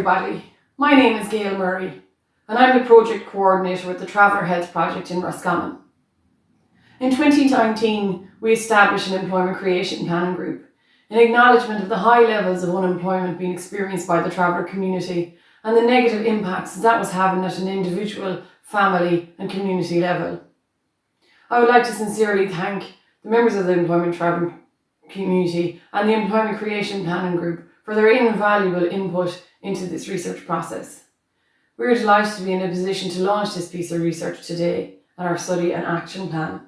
everybody. My name is Gail Murray and I'm the Project Coordinator with the Traveller Health Project in Roscommon. In 2019, we established an Employment Creation Planning Group in acknowledgement of the high levels of unemployment being experienced by the traveller community and the negative impacts that was having at an individual, family and community level. I would like to sincerely thank the members of the Employment Traveller community and the Employment Creation Planning Group for their invaluable input into this research process. We are delighted to be in a position to launch this piece of research today and our study and action plan.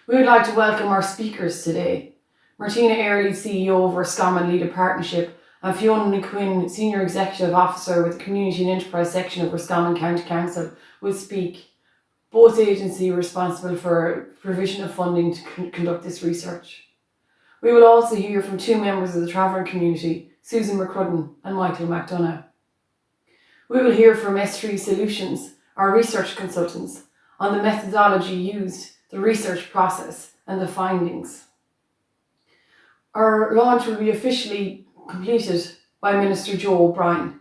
We would like to welcome our speakers today, Martina Early, CEO of Roscommon Leader Partnership, and Fiona Quinn, Senior Executive Officer with the Community and Enterprise Section of Roscommon County Council, will speak. Both agencies responsible for provision of funding to conduct this research. We will also hear from two members of the traveller community, Susan McCrudden and Michael McDonough. We will hear from S3 Solutions, our research consultants, on the methodology used, the research process and the findings. Our launch will be officially completed by Minister Joe O'Brien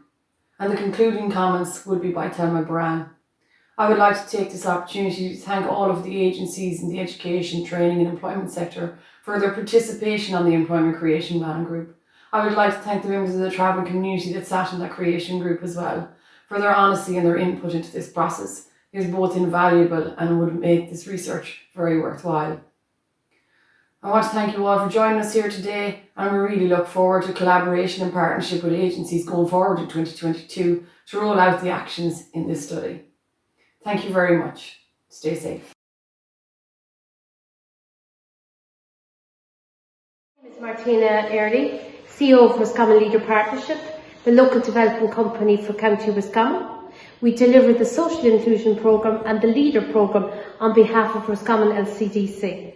and the concluding comments will be by Thelma Baran. I would like to take this opportunity to thank all of the agencies in the education, training and employment sector for their participation on the Employment Creation Planning Group. I would like to thank the members of the travelling community that sat in that creation group as well for their honesty and their input into this process. It is both invaluable and would make this research very worthwhile. I want to thank you all for joining us here today and we really look forward to collaboration and partnership with agencies going forward in 2022 to roll out the actions in this study. Thank you very much. Stay safe. My name is Martina Early, CEO of Roscommon Leader Partnership, the local development company for County Roscommon. We deliver the Social Inclusion Programme and the Leader Programme on behalf of Roscommon LCDC.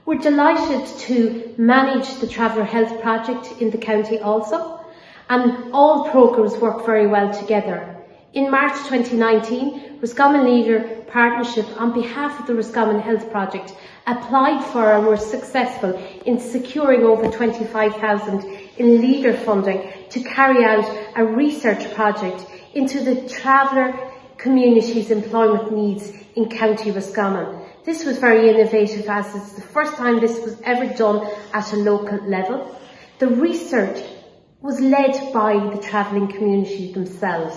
We're delighted to manage the Traveller Health Project in the county also, and all programmes work very well together. In March 2019, Roscommon Leader Partnership, on behalf of the Roscommon Health Project, applied for and were successful in securing over 25,000 in leader funding to carry out a research project into the traveller community's employment needs in County Roscommon. This was very innovative as it's the first time this was ever done at a local level. The research was led by the travelling community themselves,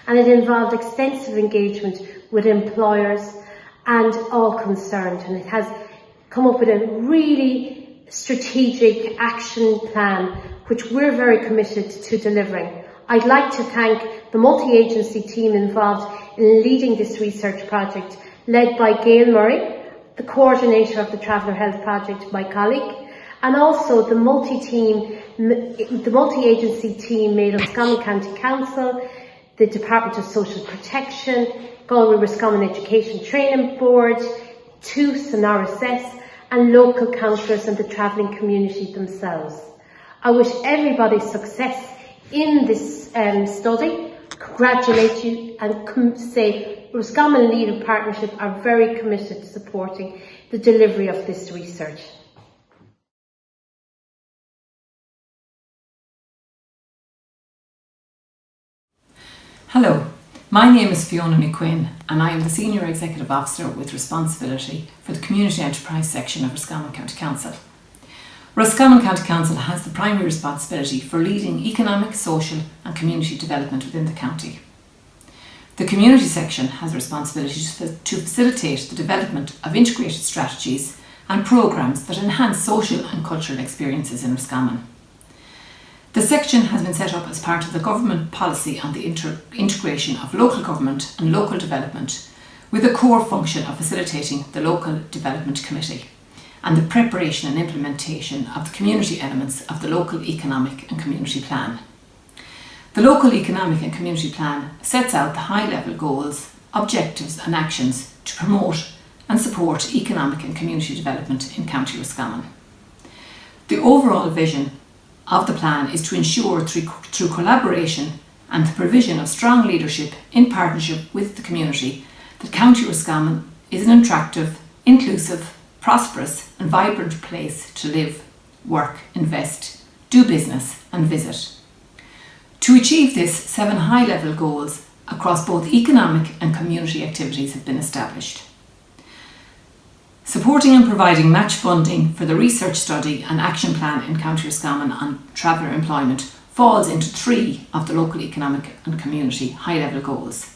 and it involved extensive engagement with employers and all concerned, and it has come up with a really strategic action plan which we're very committed to delivering. I'd like to thank the multi-agency team involved in leading this research project, led by Gail Murray, the coordinator of the Traveller Health Project, my colleague, and also the multi-agency team made of Roscommon County Council, the Department of Social Protection, Galway Roscommon Education Training Board, TUS and RSS, and local councillors and the travelling community themselves. I wish everybody success in this study, congratulate you and say Roscommon Leader Partnership are very committed to supporting the delivery of this research. Hello, my name is Fiona McQuinn and I am the Senior Executive Officer with responsibility for the Community Enterprise Section of Roscommon County Council. Roscommon County Council has the primary responsibility for leading economic, social and community development within the county. The Community Section has a responsibility to facilitate the development of integrated strategies and programmes that enhance social and cultural experiences in Roscommon. The section has been set up as part of the government policy on the integration of local government and local development, with a core function of facilitating the Local Development Committee and the preparation and implementation of the community elements of the Local Economic and Community Plan. The Local Economic and Community Plan sets out the high-level goals, objectives and actions to promote and support economic and community development in County Roscommon. The overall vision of the plan is to ensure through collaboration and the provision of strong leadership in partnership with the community that County Roscommon is an attractive, inclusive, prosperous and vibrant place to live, work, invest, do business and visit. To achieve this, 7 high-level goals across both economic and community activities have been established. Supporting and providing match funding for the research study and action plan in County Roscommon on traveller employment falls into 3 of the local economic and community high-level goals.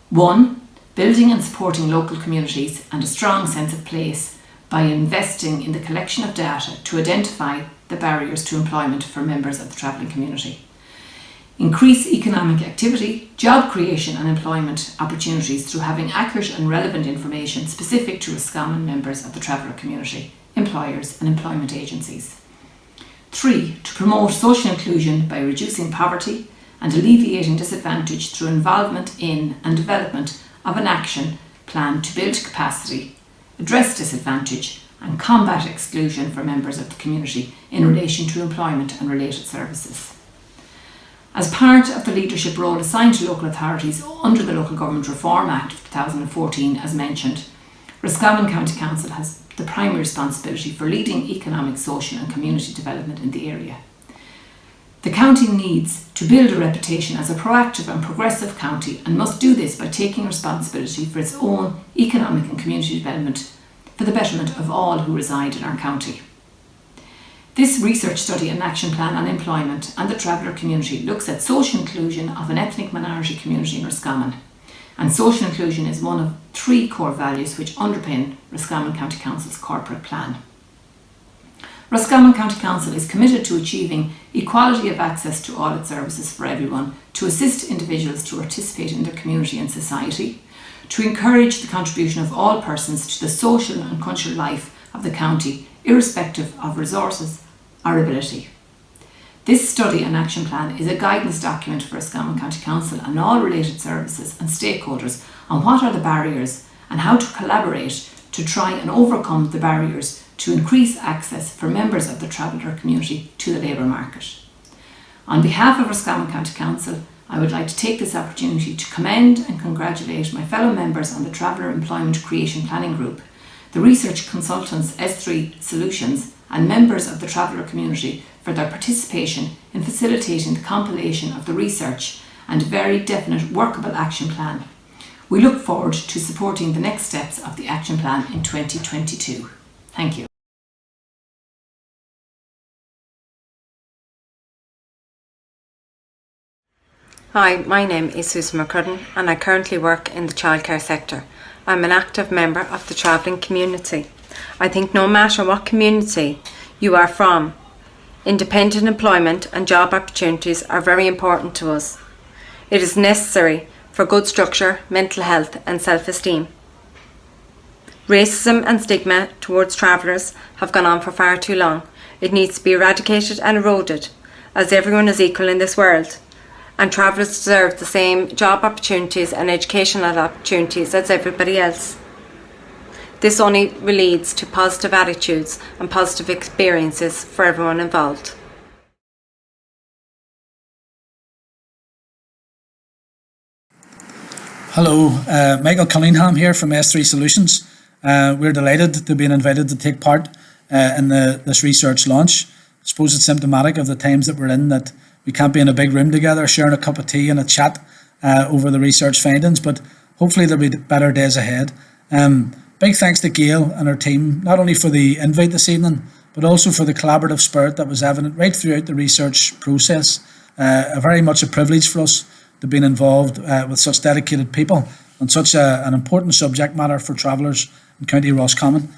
1. Building and supporting local communities and a strong sense of place by investing in the collection of data to identify the barriers to employment for members of the travelling community. Increase economic activity, job creation and employment opportunities through having accurate and relevant information specific to Roscommon members of the traveller community, employers and employment agencies. 3. To promote social inclusion by reducing poverty and alleviating disadvantage through involvement in and development of an action plan to build capacity, address disadvantage and combat exclusion for members of the community in relation to employment and related services. As part of the leadership role assigned to local authorities under the Local Government Reform Act of 2014, as mentioned, Roscommon County Council has the primary responsibility for leading economic, social and community development in the area. The county needs to build a reputation as a proactive and progressive county and must do this by taking responsibility for its own economic and community development for the betterment of all who reside in our county. This research study and action plan on employment and the traveller community looks at social inclusion of an ethnic minority community in Roscommon. And social inclusion is one of 3 core values which underpin Roscommon County Council's corporate plan. Roscommon County Council is committed to achieving equality of access to all its services for everyone, to assist individuals to participate in their community and society, to encourage the contribution of all persons to the social and cultural life of the county, irrespective of resources or ability. This study and action plan is a guidance document for Roscommon County Council and all related services and stakeholders on what are the barriers and how to collaborate to try and overcome the barriers to increase access for members of the traveller community to the labour market. On behalf of Roscommon County Council, I would like to take this opportunity to commend and congratulate my fellow members on the Traveller Employment Creation Planning Group, the research consultants S3 Solutions and members of the traveller community for their participation in facilitating the compilation of the research and very definite workable action plan. We look forward to supporting the next steps of the action plan in 2022. Thank you. Hi, my name is Susan McCrudden and I currently work in the childcare sector. I'm an active member of the travelling community. I think no matter what community you are from, independent employment and job opportunities are very important to us. It is necessary for good structure, mental health and self-esteem. Racism and stigma towards travellers have gone on for far too long. It needs to be eradicated and eroded, as everyone is equal in this world, and travellers deserve the same job opportunities and educational opportunities as everybody else. This only leads to positive attitudes and positive experiences for everyone involved. Hello, Michael Cunningham here from S3 Solutions. We're delighted to be invited to take part in this research launch. I suppose it's symptomatic of the times that we're in, that we can't be in a big room together sharing a cup of tea and a chat over the research findings, but hopefully there'll be better days ahead. Big thanks to Gail and her team, not only for the invite this evening, but also for the collaborative spirit that was evident right throughout the research process. Very much a privilege for us to be involved with such dedicated people on such an important subject matter for travellers in County Roscommon.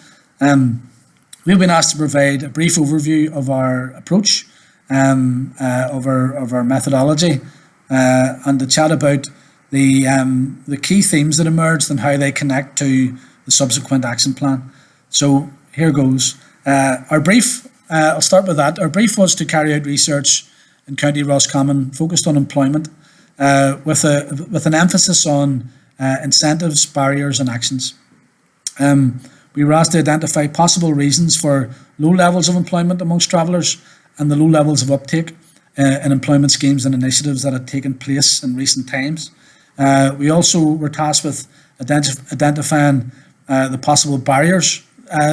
We've been asked to provide a brief overview of our approach, of our methodology, and to chat about the key themes that emerged and how they connect to the subsequent action plan. So here goes. Our brief, I'll start with that. Our brief was to carry out research in County Roscommon focused on employment, with an emphasis on incentives, barriers and actions. We were asked to identify possible reasons for low levels of employment amongst travellers and the low levels of uptake in employment schemes and initiatives that had taken place in recent times. We also were tasked with identifying the possible barriers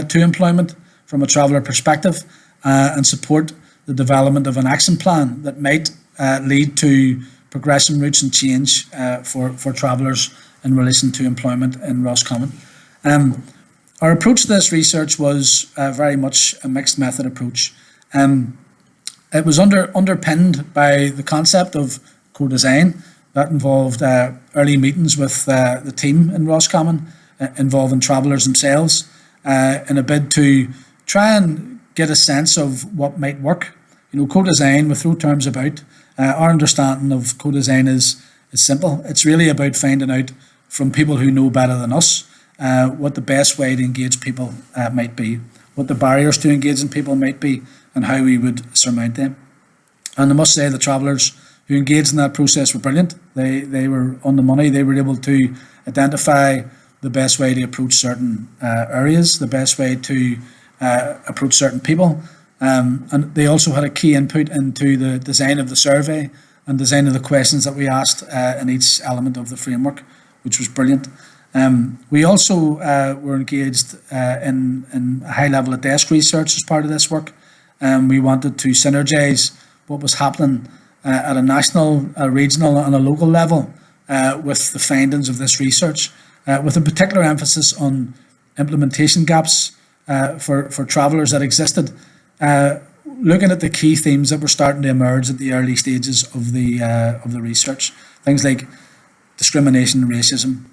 to employment from a traveller perspective, and support the development of an action plan that might lead to progression routes and change for travellers in relation to employment in Roscommon. Our approach to this research was very much a mixed method approach. It was underpinned by the concept of co-design that involved early meetings with the team in Roscommon, involving travellers themselves, in a bid to try and get a sense of what might work. Co-design, we throw terms about. Our understanding of co-design is simple. It's really about finding out from people who know better than us what the best way to engage people might be, what the barriers to engaging people might be, and how we would surmount them. And I must say the travellers who engaged in that process were brilliant. They were on the money. They were able to identify the best way to approach certain areas, the best way to approach certain people. And they also had a key input into the design of the survey and design of the questions that we asked in each element of the framework, which was brilliant. We also were engaged in a high level of desk research as part of this work. We wanted to synergise what was happening at a national, a regional and a local level with the findings of this research, with a particular emphasis on implementation gaps for travellers that existed, looking at the key themes that were starting to emerge at the early stages of the research. Things like discrimination and racism,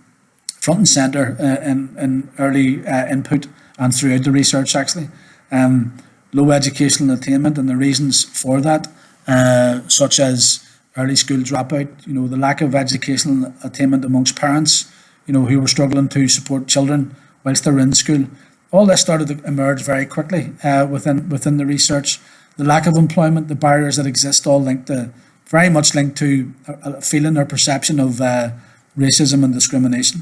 front and centre in early input and throughout the research actually. Low educational attainment and the reasons for that, such as early school dropout, the lack of educational attainment amongst parents, who were struggling to support children whilst they're in school. All this started to emerge very quickly within the research. The lack of employment, the barriers that exist, all very much linked to a feeling or perception of racism and discrimination.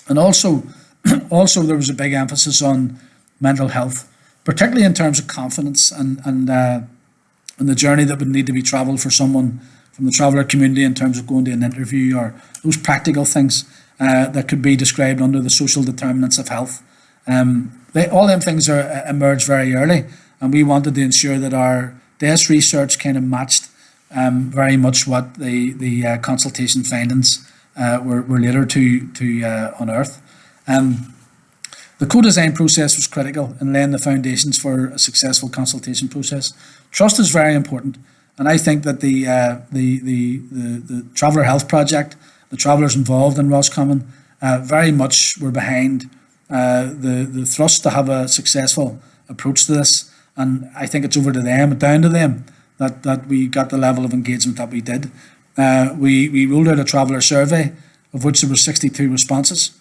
And also there was a big emphasis on mental health, particularly in terms of confidence and the journey that would need to be travelled for someone from the traveller community in terms of going to an interview or those practical things that could be described under the social determinants of health. All them things emerged very early, and we wanted to ensure that our desk research kind of matched very much what the consultation findings were later to unearth. The co-design process was critical in laying the foundations for a successful consultation process. Trust is very important, and I think that the Traveller Health Project, the travellers involved in Roscommon, very much were behind the thrust to have a successful approach to this, and I think it's over to them, down to them, that we got the level of engagement that we did. We rolled out a traveller survey, of which there were 62 responses.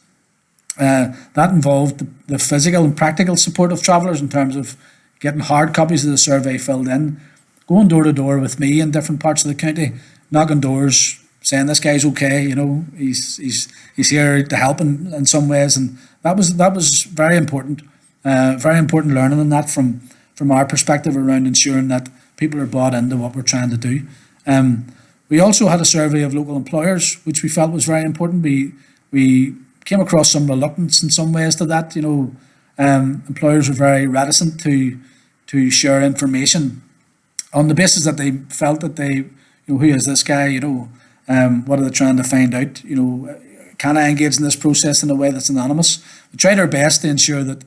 That involved the physical and practical support of travellers in terms of getting hard copies of the survey filled in, going door to door with me in different parts of the county, knocking doors, saying this guy's okay, he's here to help in some ways, and that was very important learning on that from our perspective around ensuring that people are bought into what we're trying to do. We also had a survey of local employers, which we felt was very important. We came across some reluctance in some ways to that. Employers were very reticent to share information on the basis that they felt that who is this guy? What are they trying to find out? Can I engage in this process in a way that's anonymous? We tried our best to ensure that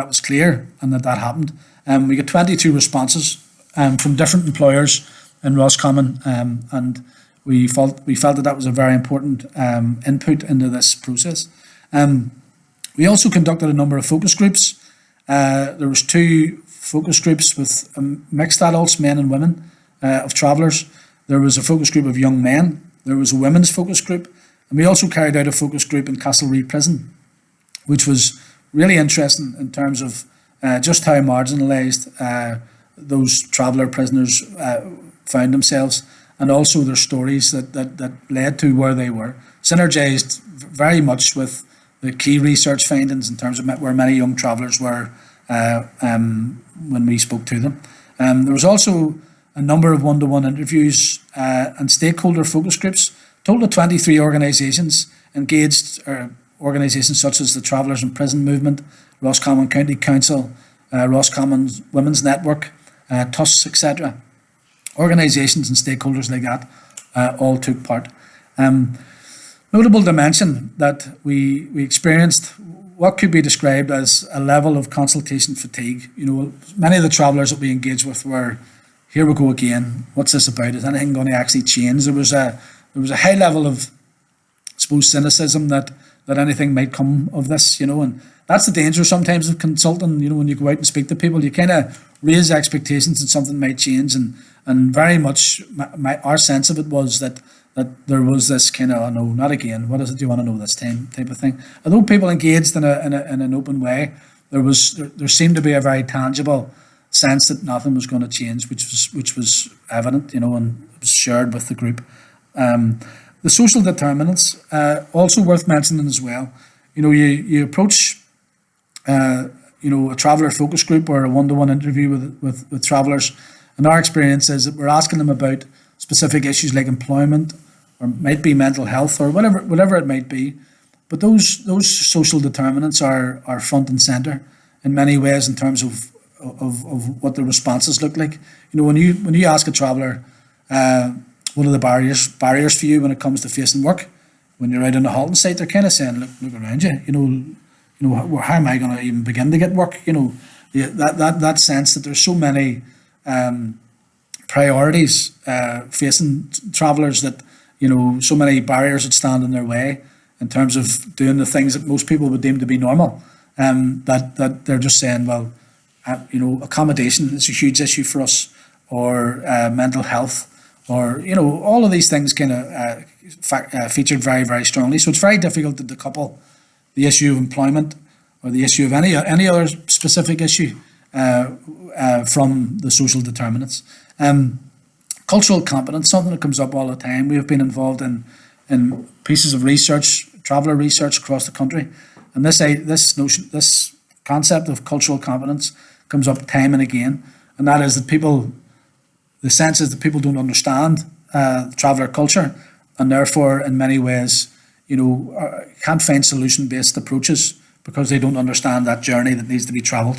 was clear and that happened. We got 22 responses from different employers in Roscommon, and we felt that was a very important input into this process. We also conducted a number of focus groups. There was 2 focus groups with mixed adults, men and women, of travellers. There was a focus group of young men. There was a women's focus group. And we also carried out a focus group in Castlereagh Prison, which was really interesting in terms of just how marginalised those traveller prisoners found themselves, and also their stories that led to where they were, synergised very much with the key research findings in terms of where many young travellers were when we spoke to them. There was also a number of one-to-one interviews and stakeholder focus groups. Total of 23 organisations engaged, organisations such as the Travellers in Prison Movement, Roscommon County Council, Roscommon Women's Network, TUS, etc. organisations and stakeholders like that all took part. Notable to mention that we experienced what could be described as a level of consultation fatigue. You know, many of the travellers that we engaged with were, here we go again, what's this about? Is anything going to actually change? There was a high level of, I suppose, cynicism that anything might come of this, you know, and that's the danger sometimes of consulting. You know, when you go out and speak to people, you kind of raise expectations that something might change, and very much our sense of it was that there was this kind of, oh no, not again, what is it you want to know this time type of thing. Although people engaged in an open way, there seemed to be a very tangible sense that nothing was going to change, which was evident, you know, and it was shared with the group. The social determinants, also worth mentioning as well. You know, you approach you know, a traveller focus group or a one-to-one interview with travellers, and our experience is that we're asking them about specific issues like employment, or might be mental health, or whatever it might be. But those social determinants are front and centre in many ways in terms of what the responses look like. You know, when you ask a traveller, what are the barriers for you when it comes to facing work? When you're out on the halting site, they're kind of saying, look around you. You know, how am I going to even begin to get work? You know, that sense that there's so many priorities facing travellers, that, you know, so many barriers that stand in their way in terms of doing the things that most people would deem to be normal. That they're just saying, well, you know, accommodation is a huge issue for us, or mental health, or, you know, all of these things kind of featured very, very strongly. So it's very difficult to decouple the issue of employment or the issue of any other specific issue from the social determinants. Cultural competence, something that comes up all the time. We have been involved in pieces of research, traveller research across the country, and this concept of cultural competence comes up time and again, and that is that the sense is that people don't understand traveller culture, and therefore, in many ways, you know, can't find solution-based approaches because they don't understand that journey that needs to be travelled.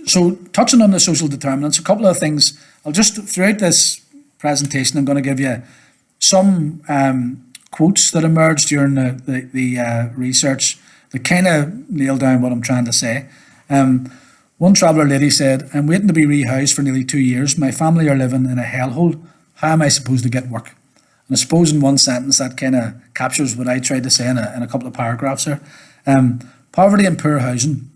So, touching on the social determinants, a couple of things. I'll just, throughout this presentation, I'm going to give you some quotes that emerged during the research that kind of nail down what I'm trying to say. One traveller lady said, "I'm waiting to be rehoused for nearly 2 years. My family are living in a hellhole. How am I supposed to get work?" And I suppose in one sentence that kind of captures what I tried to say in a couple of paragraphs there. Poverty and poor housing.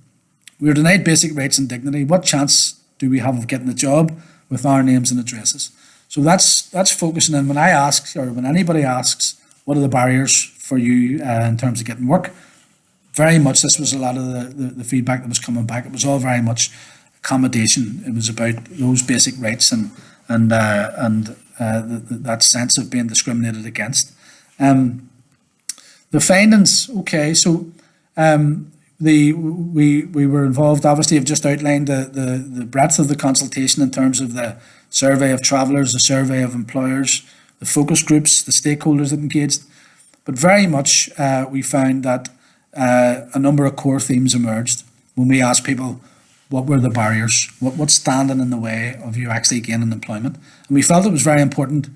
We are denied basic rights and dignity. What chance do we have of getting a job with our names and addresses? So that's focusing in. When I ask, or when anybody asks, what are the barriers for you in terms of getting work? Very much this was a lot of the feedback that was coming back. It was all very much accommodation. It was about those basic rights and that sense of being discriminated against. The findings, okay, so we were involved, obviously I've just outlined the breadth of the consultation in terms of the survey of travellers, the survey of employers, the focus groups, the stakeholders that engaged, but very much we found that a number of core themes emerged when we asked people what were the barriers, what's standing in the way of you actually gaining employment. And we felt it was very important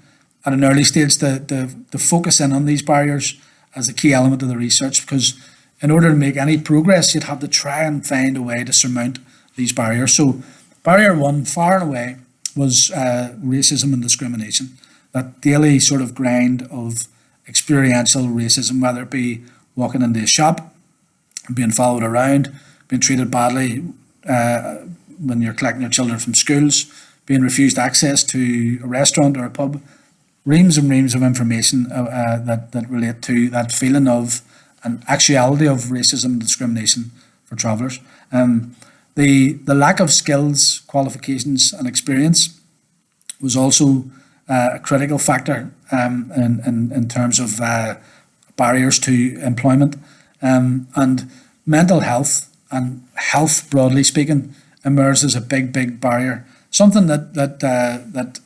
at an early stage to focus in on these barriers as a key element of the research, because in order to make any progress, you'd have to try and find a way to surmount these barriers. So barrier one, far and away, was racism and discrimination, that daily sort of grind of experiential racism, whether it be walking into a shop, being followed around, being treated badly when you're collecting your children from schools, being refused access to a restaurant or a pub. Reams and reams of information that relate to that feeling of an actuality of racism and discrimination for travellers. The lack of skills, qualifications and experience was also a critical factor in terms of barriers to employment, and mental health and health broadly speaking emerged as a big barrier. Something that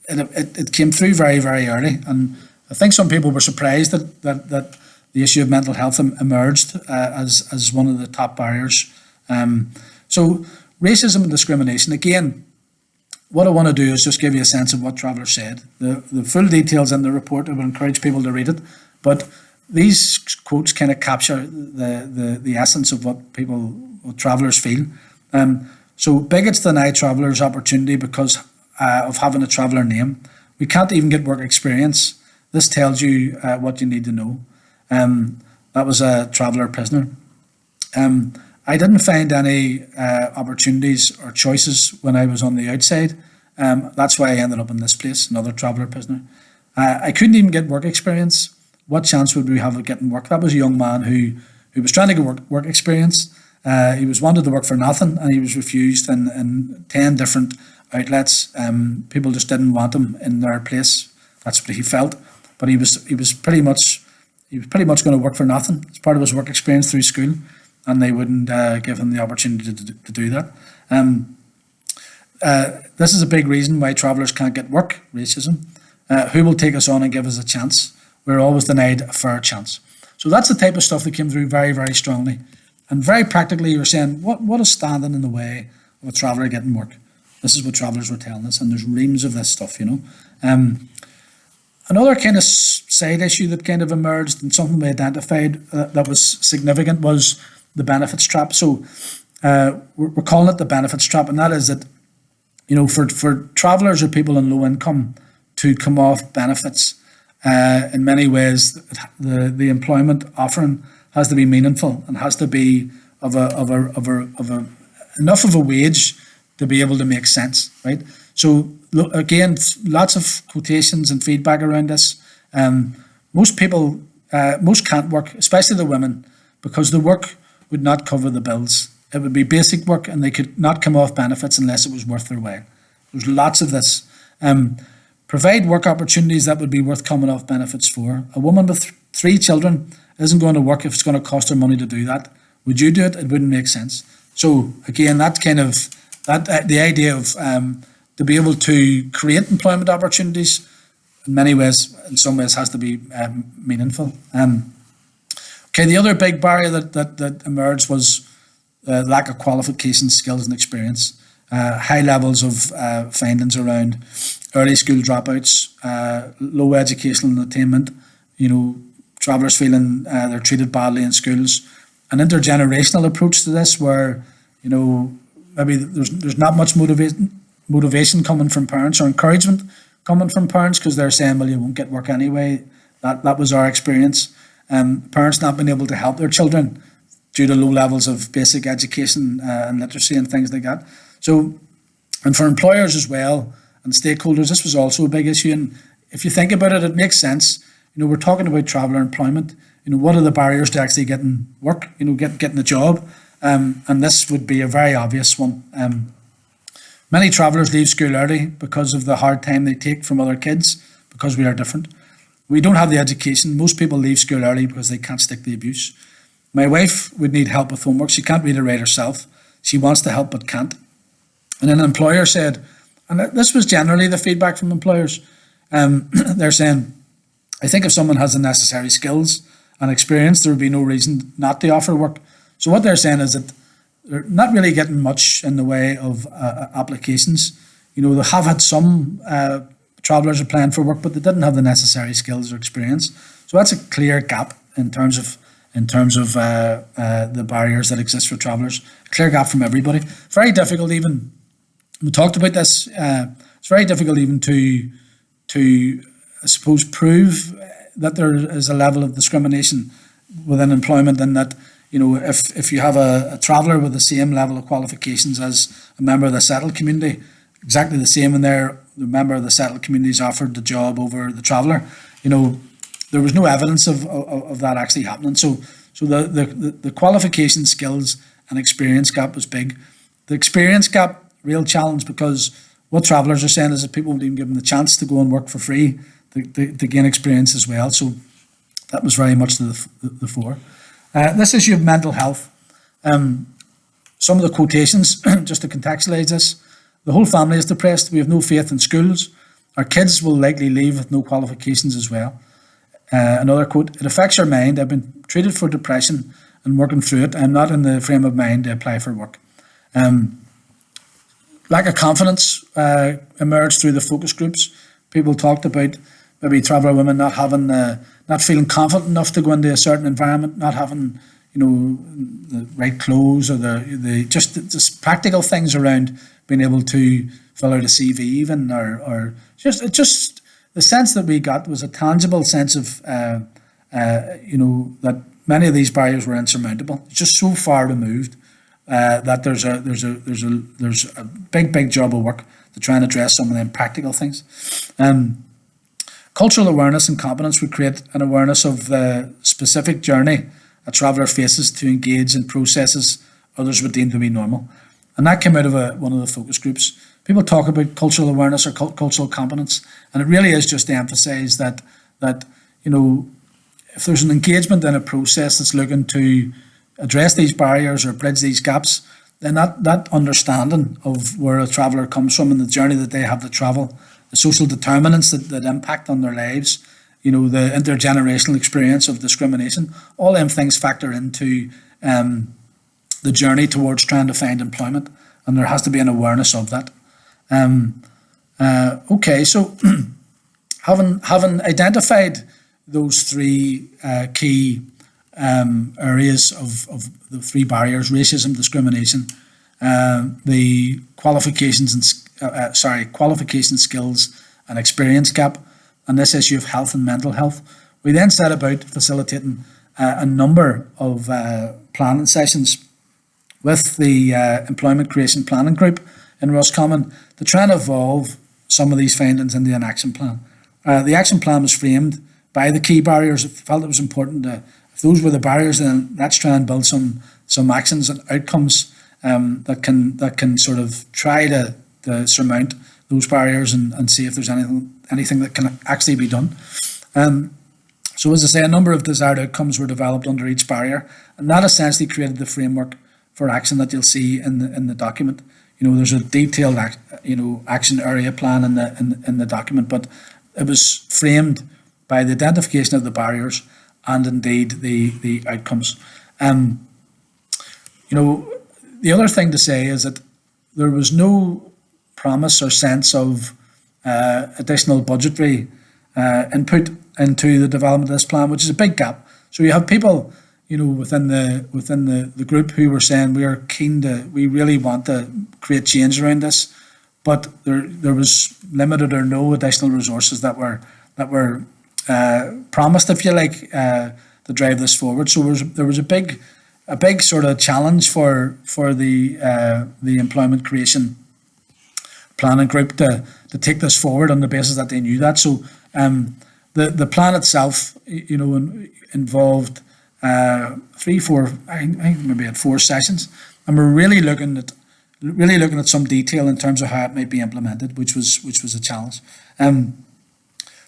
it came through very, very early, and I think some people were surprised that the issue of mental health emerged as one of the top barriers. So racism and discrimination, again, what I want to do is just give you a sense of what travellers said. The full details in the report, I would encourage people to read it, but these quotes kind of capture the essence of what travellers feel. So bigots deny travellers opportunity because of having a traveller name. We can't even get work experience. This tells you what you need to know. That was a traveller prisoner. I didn't find any opportunities or choices when I was on the outside. That's why I ended up in this place, another traveller prisoner. I couldn't even get work experience. What chance would we have of getting work? That was a young man who was trying to get work experience. He was wanted to work for nothing, and he was refused in 10 different outlets. People just didn't want him in their place. That's what he felt. But he was pretty much going to work for nothing. It's part of his work experience through school, and they wouldn't give him the opportunity to do that. This is a big reason why travellers can't get work: racism. Who will take us on and give us a chance? We're always denied a fair chance. So that's the type of stuff that came through very, very strongly. And very practically, you're saying, what is standing in the way of a traveller getting work? This is what travellers were telling us, and there's reams of this stuff, Another kind of side issue that kind of emerged and something we identified that was significant was the benefits trap. So we're calling it the benefits trap, and that is that, for travellers or people on low income to come off benefits, in many ways, the employment offering has to be meaningful and has to be of enough of a wage to be able to make sense, right? So again, lots of quotations and feedback around this. Most people, most can't work, especially the women, because the work would not cover the bills. It would be basic work, and they could not come off benefits unless it was worth their while. There's lots of this. Provide work opportunities that would be worth coming off benefits for. A woman with 3 children isn't going to work if it's going to cost her money to do that. Would you do it? It wouldn't make sense. So again, the idea of to be able to create employment opportunities in many ways, in some ways, has to be meaningful. The other big barrier that emerged was lack of qualifications, skills and experience. High levels of findings around early school dropouts, low educational attainment, travellers feeling they're treated badly in schools. An intergenerational approach to this where, maybe there's not much motivation coming from parents or encouragement coming from parents because they're saying, well, you won't get work anyway. That was our experience. Parents not being able to help their children due to low levels of basic education and literacy and things like that. So, and for employers as well and stakeholders, this was also a big issue. And if you think about it, it makes sense. We're talking about traveller employment. What are the barriers to actually getting work? Getting a job. And this would be a very obvious one. Many travellers leave school early because of the hard time they take from other kids, because we are different. We don't have the education. Most people leave school early because they can't stick the abuse. My wife would need help with homework. She can't read or write herself. She wants to help but can't. And an employer said, and this was generally the feedback from employers, they're saying, I think if someone has the necessary skills and experience, there would be no reason not to offer work. So what they're saying is that they're not really getting much in the way of applications. They have had some travellers applying for work, but they didn't have the necessary skills or experience. So that's a clear gap in terms of the barriers that exist for travellers. Clear gap from everybody. Very difficult even. We talked about this. It's very difficult even to I suppose prove that there is a level of discrimination within employment, and that if you have a traveller with the same level of qualifications as a member of the settled community, exactly the same, and the member of the settled community is offered the job over the traveller, there was no evidence of that actually happening. So the qualification, skills and experience gap was big. The experience gap, real challenge, because what travellers are saying is that people won't even give them the chance to go and work for free to gain experience as well. So that was very much the fore. This issue of mental health. Some of the quotations, just to contextualise this: the whole family is depressed. We have no faith in schools. Our kids will likely leave with no qualifications as well. Another quote: it affects your mind. I've been treated for depression and working through it. I'm not in the frame of mind to apply for work. lack of confidence emerged through the focus groups. People talked about maybe traveller women not having, not feeling confident enough to go into a certain environment, not having, the right clothes, or the just practical things around being able to fill out a CV even, or just the sense that we got was a tangible sense of, that many of these barriers were insurmountable. It's just so far removed that there's a big job of work to try and address some of them practical things. Cultural awareness and competence would create an awareness of the specific journey a traveller faces to engage in processes others would deem to be normal. And that came out of one of the focus groups. People talk about cultural awareness or cultural competence, and it really is just to emphasise that if there's an engagement in a process that's looking to address these barriers or bridge these gaps, then that understanding of where a traveller comes from and the journey that they have to travel, the social determinants that impact on their lives, the intergenerational experience of discrimination, all them things factor into the journey towards trying to find employment, and there has to be an awareness of that. Okay, so having identified those three key areas of the three barriers: racism, discrimination, the qualification, skills and experience gap, and this issue of health and mental health. We then set about facilitating a number of planning sessions with the Employment Creation Planning Group in Roscommon to try and evolve some of these findings into an action plan. The action plan was framed by the key barriers. I felt it was important to, if those were the barriers, then let's try and build some actions and outcomes that can sort of try to surmount those barriers and see if there's anything that can actually be done. So as I say, a number of desired outcomes were developed under each barrier, and that essentially created the framework for action that you'll see in the document. There's a detailed action area plan in the document, but it was framed by the identification of the barriers and indeed the outcomes. The other thing to say is that there was no promise or sense of additional budgetary input into the development of this plan, which is a big gap. So you have people, within the group who were saying we really want to create change around this, but there was limited or no additional resources that were promised, if you like, to drive this forward. So there was a big sort of challenge for the Employment Creation Planning Group to take this forward on the basis that they knew that. So the plan itself, involved 3, 4, I think maybe had 4 sessions, and we're really looking at some detail in terms of how it might be implemented, which was a challenge.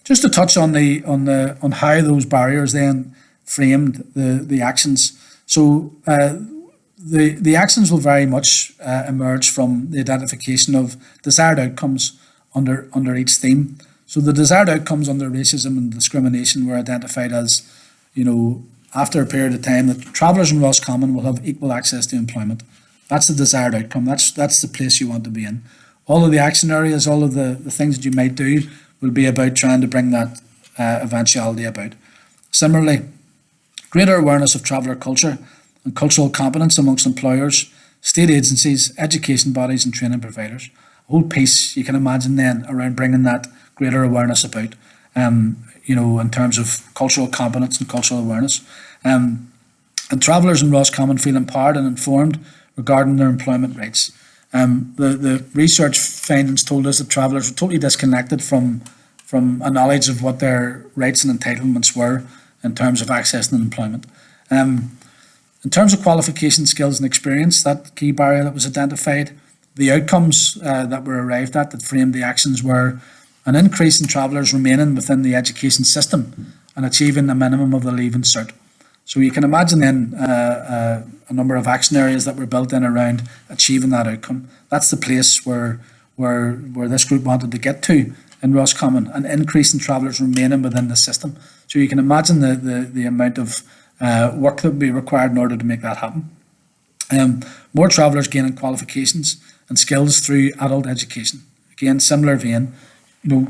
Just to touch on how those barriers then framed the actions. So the actions will very much emerge from the identification of desired outcomes under each theme. So the desired outcomes under racism and discrimination were identified as, after a period of time, that travellers in Roscommon will have equal access to employment. That's the desired outcome. That's the place you want to be in. All of the action areas, all of the things that you might do will be about trying to bring that eventuality about. Similarly, greater awareness of traveller culture and cultural competence amongst employers, state agencies, education bodies and training providers. A whole piece you can imagine then around bringing that greater awareness about, in terms of cultural competence and cultural awareness. And travellers in Roscommon feel empowered and informed regarding their employment rights. The research findings told us that travellers were totally disconnected from a knowledge of what their rights and entitlements were in terms of accessing employment. In terms of qualification, skills and experience, that key barrier that was identified, the outcomes that were arrived at that framed the actions were an increase in travellers remaining within the education system and achieving a minimum of the Leaving Cert. So you can imagine then a number of action areas that were built in around achieving that outcome. That's the place where this group wanted to get to in Roscommon, an increase in travellers remaining within the system. So you can imagine the amount of work that would be required in order to make that happen. More travellers gaining qualifications and skills through adult education. Again, similar vein,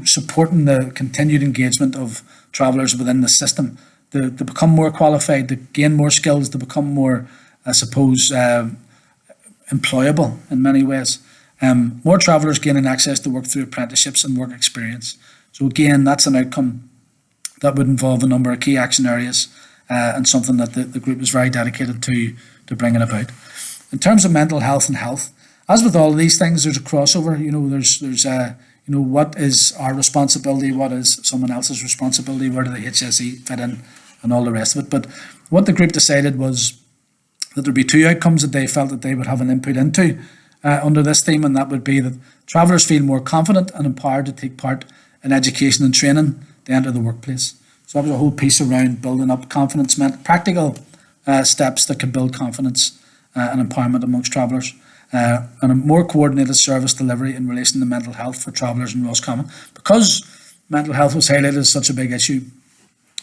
supporting the continued engagement of travellers within the system to become more qualified, to gain more skills, to become more, I suppose, employable in many ways. More travellers gaining access to work through apprenticeships and work experience. So again, that's an outcome that would involve a number of key action areas and something that the group is very dedicated to bringing about. In terms of mental health and health, as with all of these things, there's a crossover. There's what is our responsibility, what is someone else's responsibility, where do the HSE fit in, and all the rest of it. But what the group decided was that there'd be two outcomes that they felt that they would have an input into under this theme, and that would be that travellers feel more confident and empowered to take part in education and training to enter the workplace. So that was a whole piece around building up confidence, meant practical steps that can build confidence and empowerment amongst travellers, and a more coordinated service delivery in relation to mental health for travellers in Roscommon. Because mental health was highlighted as such a big issue,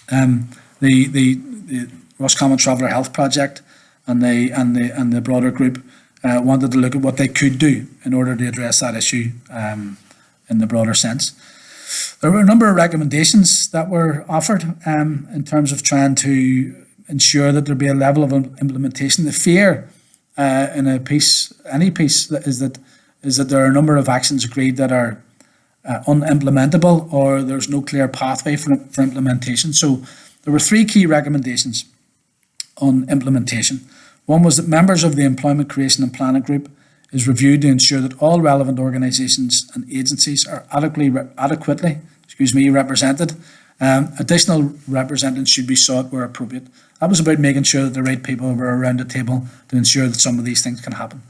the Roscommon Traveller Health Project and the broader group wanted to look at what they could do in order to address that issue in the broader sense. There were a number of recommendations that were offered in terms of trying to ensure that there be a level of implementation. The fear in any piece is that there are a number of actions agreed that are unimplementable, or there's no clear pathway for implementation. So there were three key recommendations on implementation. One was that members of the Employment Creation and Planning Group is reviewed to ensure that all relevant organisations and agencies are adequately represented. Additional representatives should be sought where appropriate. That was about making sure that the right people were around the table to ensure that some of these things can happen.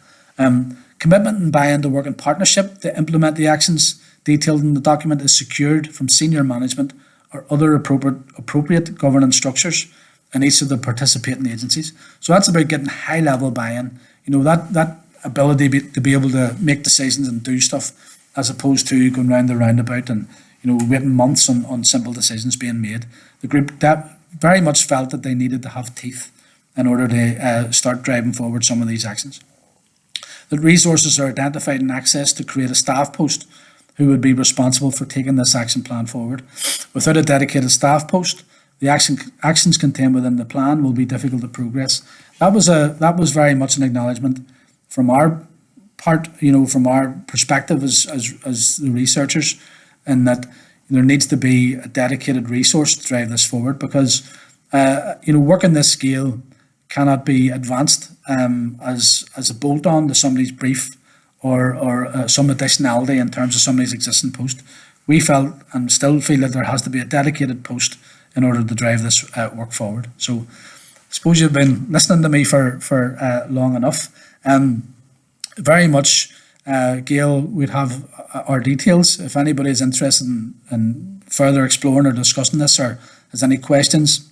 Commitment and buy-in to work in partnership to implement the actions detailed in the document is secured from senior management or other appropriate governance structures in each of the participating agencies. So that's about getting high-level buy-in. That ability to be able to make decisions and do stuff, as opposed to going round the roundabout and waiting months on simple decisions being made. The group very much felt that they needed to have teeth in order to start driving forward some of these actions. That resources are identified and accessed to create a staff post who would be responsible for taking this action plan forward. Without a dedicated staff post, the actions contained within the plan will be difficult to progress. That was very much an acknowledgement from our part, from our perspective as the researchers, and that there needs to be a dedicated resource to drive this forward, because work on this scale cannot be advanced as a bolt-on to somebody's brief or some additionality in terms of somebody's existing post. We felt and still feel that there has to be a dedicated post in order to drive this work forward. So I suppose you've been listening to me for long enough. Very much, Gail, we'd have our details. If anybody is interested in further exploring or discussing this, or has any questions,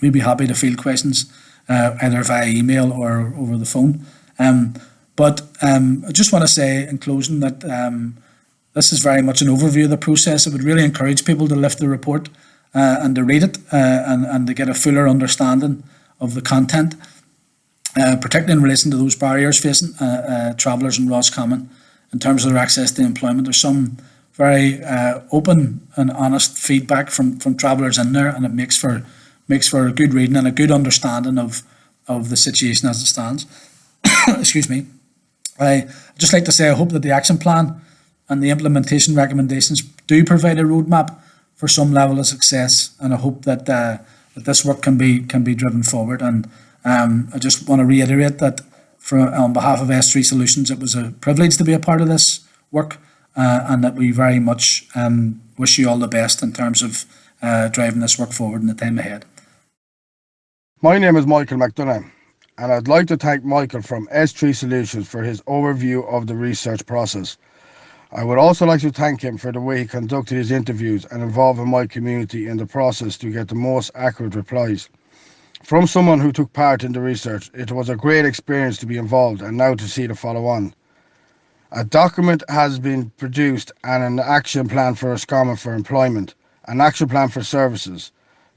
we'd be happy to field questions either via email or over the phone. But I just want to say in closing that this is very much an overview of the process. I would really encourage people to lift the report and to read it and to get a fuller understanding of the content, particularly in relation to those barriers facing travellers in Roscommon in terms of their access to employment. There's some very open and honest feedback from travellers in there, and it makes for a good reading and a good understanding of the situation as it stands. Excuse me. I'd just like to say I hope that the action plan and the implementation recommendations do provide a roadmap for some level of success, and I hope that that this work can be driven forward. And I just want to reiterate that on behalf of S3 Solutions, it was a privilege to be a part of this work, and that we very much wish you all the best in terms of driving this work forward in the time ahead. My name is Michael McDonough, and I'd like to thank Michael from S3 Solutions for his overview of the research process. I would also like to thank him for the way he conducted his interviews and involving my community in the process to get the most accurate replies. From someone who took part in the research, it was a great experience to be involved and now to see the follow-on. A document has been produced and an action plan for Roscommon for employment, an action plan for services,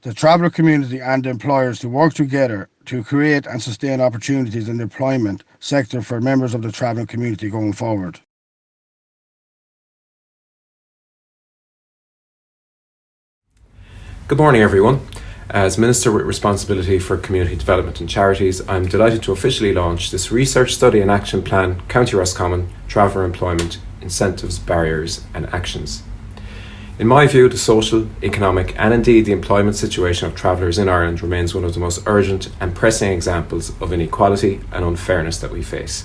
the traveller community and employers to work together to create and sustain opportunities in the employment sector for members of the travelling community going forward. Good morning, everyone. As Minister with responsibility for community development and charities, I'm delighted to officially launch this research, study and action plan, County Roscommon, Traveller Employment, Incentives, Barriers and Actions. In my view, the social, economic and indeed the employment situation of travellers in Ireland remains one of the most urgent and pressing examples of inequality and unfairness that we face.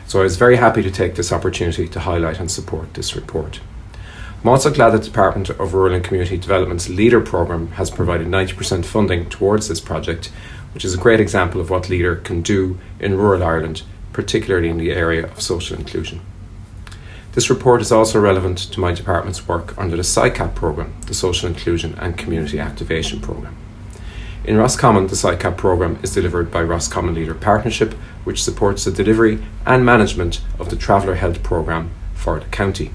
So I was very happy to take this opportunity to highlight and support this report. I'm also glad that the Department of Rural and Community Development's LEADER programme has provided 90% funding towards this project, which is a great example of what LEADER can do in rural Ireland, particularly in the area of social inclusion. This report is also relevant to my department's work under the SICAP programme, the Social Inclusion and Community Activation programme. In Roscommon, the SICAP programme is delivered by Roscommon Leader Partnership, which supports the delivery and management of the Traveller Health programme for the county.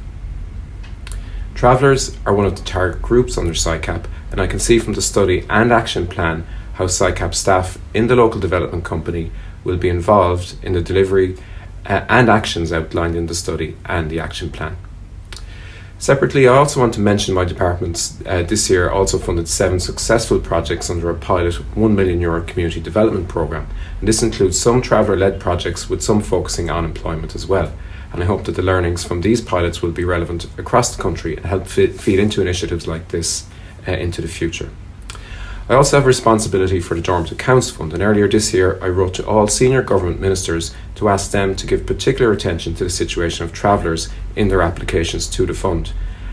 Travellers are one of the target groups under SICAP, and I can see from the study and action plan how SICAP staff in the local development company will be involved in the delivery and actions outlined in the study and the action plan. Separately, I also want to mention my department's this year also funded 7 successful projects under a pilot €1 million community development programme, and this includes some traveller-led projects with some focusing on employment as well. And I hope that the learnings from these pilots will be relevant across the country and help feed into initiatives like this into the future. I also have responsibility for the Dormant Accounts Fund, and earlier this year I wrote to all senior government ministers to ask them to give particular attention to the situation of travellers in their applications to the fund.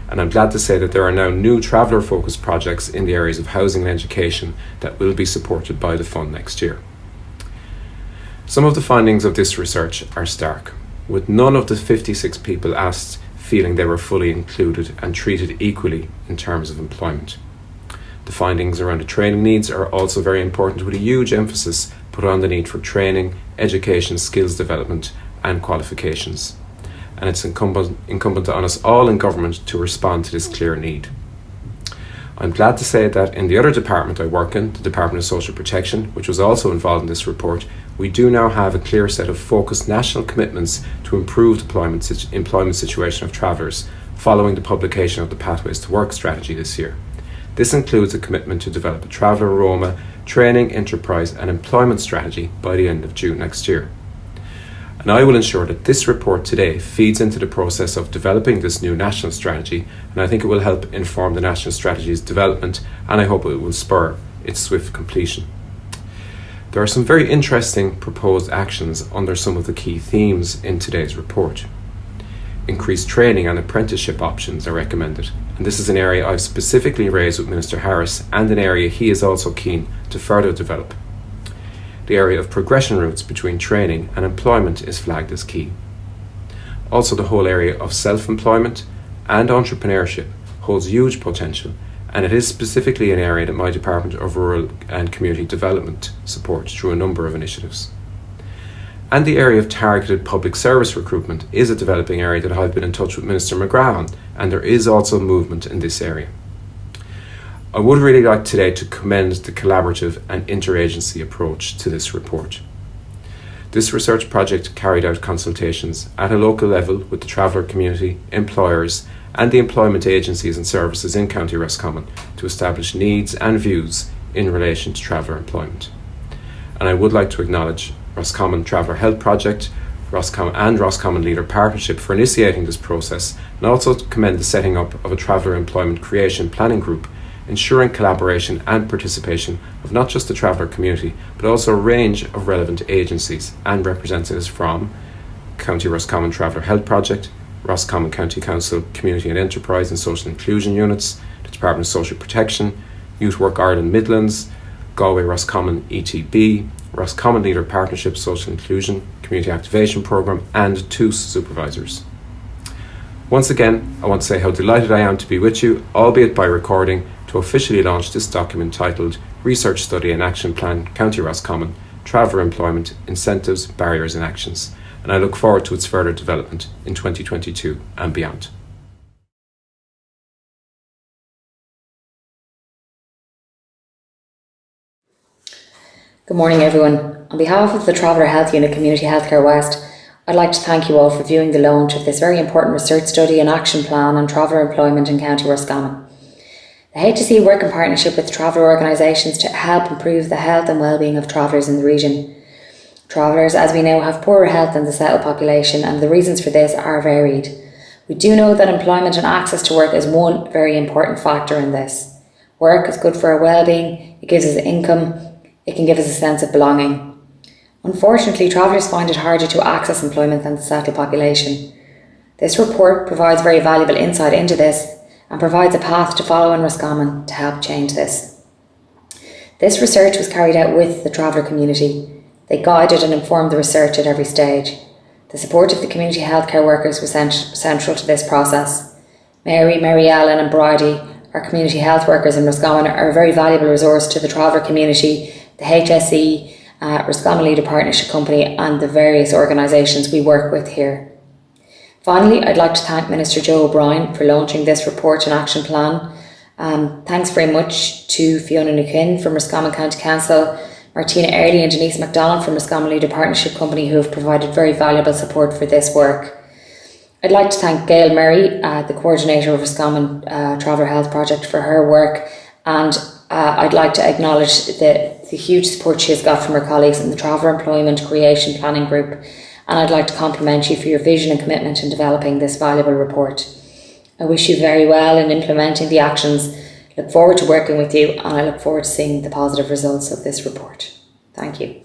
And I'm glad to say that there are now new traveller-focused projects in the areas of housing and education that will be supported by the fund next year. Some of the findings of this research are stark, with none of the 56 people asked feeling they were fully included and treated equally in terms of employment. The findings around the training needs are also very important, with a huge emphasis put on the need for training, education, skills development and qualifications. And it's incumbent on us all in government to respond to this clear need. I'm glad to say that in the other department I work in, the Department of Social Protection, which was also involved in this report, we do now have a clear set of focused national commitments to improve the employment situation of travellers following the publication of the Pathways to Work strategy this year. This includes a commitment to develop a traveller Roma training, enterprise and employment strategy by the end of June next year. And I will ensure that this report today feeds into the process of developing this new national strategy, and I think it will help inform the national strategy's development, and I hope it will spur its swift completion. There are some very interesting proposed actions under some of the key themes in today's report. Increased training and apprenticeship options are recommended, and this is an area I've specifically raised with Minister Harris and an area he is also keen to further develop. The area of progression routes between training and employment is flagged as key. Also, the whole area of self-employment and entrepreneurship holds huge potential, and it is specifically an area that my Department of Rural and Community Development supports through a number of initiatives. And the area of targeted public service recruitment is a developing area that I've been in touch with Minister McGrath on, and there is also movement in this area. I would really like today to commend the collaborative and interagency approach to this report. This research project carried out consultations at a local level with the traveller community, employers and the employment agencies and services in County Roscommon to establish needs and views in relation to traveller employment. And I would like to acknowledge Roscommon Traveller Health Project and Roscommon Leader Partnership for initiating this process, and also to commend the setting up of a Traveller Employment Creation planning group, ensuring collaboration and participation of not just the traveller community but also a range of relevant agencies and representatives from County Roscommon Traveller Health Project, Roscommon County Council Community and Enterprise and Social Inclusion Units, the Department of Social Protection, Youth Work Ireland Midlands, Galway Roscommon ETB, Roscommon Leader Partnership Social Inclusion Community Activation Programme and 2 supervisors. Once again, I want to say how delighted I am to be with you, albeit by recording, to officially launch this document titled Research, Study and Action Plan, County Roscommon, Traveller Employment, Incentives, Barriers and Actions. And I look forward to its further development in 2022 and beyond. Good morning everyone. On behalf of the Traveller Health Unit Community Healthcare West, I'd like to thank you all for viewing the launch of this very important research study and action plan on traveller employment in County Roscommon. The HSE work in partnership with traveller organisations to help improve the health and well-being of travellers in the region. Travellers, as we know, have poorer health than the settled population, and the reasons for this are varied. We do know that employment and access to work is one very important factor in this. Work is good for our well-being, it gives us income, it can give us a sense of belonging. Unfortunately, travellers find it harder to access employment than the settled population. This report provides very valuable insight into this and provides a path to follow in Roscommon to help change this. This research was carried out with the traveller community. They guided and informed the research at every stage. The support of the community healthcare workers was central to this process. Mary Ellen and Bridie, our community health workers in Roscommon, are a very valuable resource to the traveller community, the HSE, Roscommon Leader Partnership Company and the various organisations we work with here. Finally, I'd like to thank Minister Joe O'Brien for launching this report and action plan. Thanks very much to Fiona Nukin from Roscommon County Council, Martina Early and Denise MacDonald from Roscommon Leader Partnership Company, who have provided very valuable support for this work. I'd like to thank Gail Murray, the coordinator of Roscommon Traveller Health Project, for her work, and I'd like to acknowledge the huge support she has got from her colleagues in the Traveller Employment Creation Planning Group, and I'd like to compliment you for your vision and commitment in developing this valuable report. I wish you very well in implementing the actions. Look forward to working with you, and I look forward to seeing the positive results of this report. Thank you.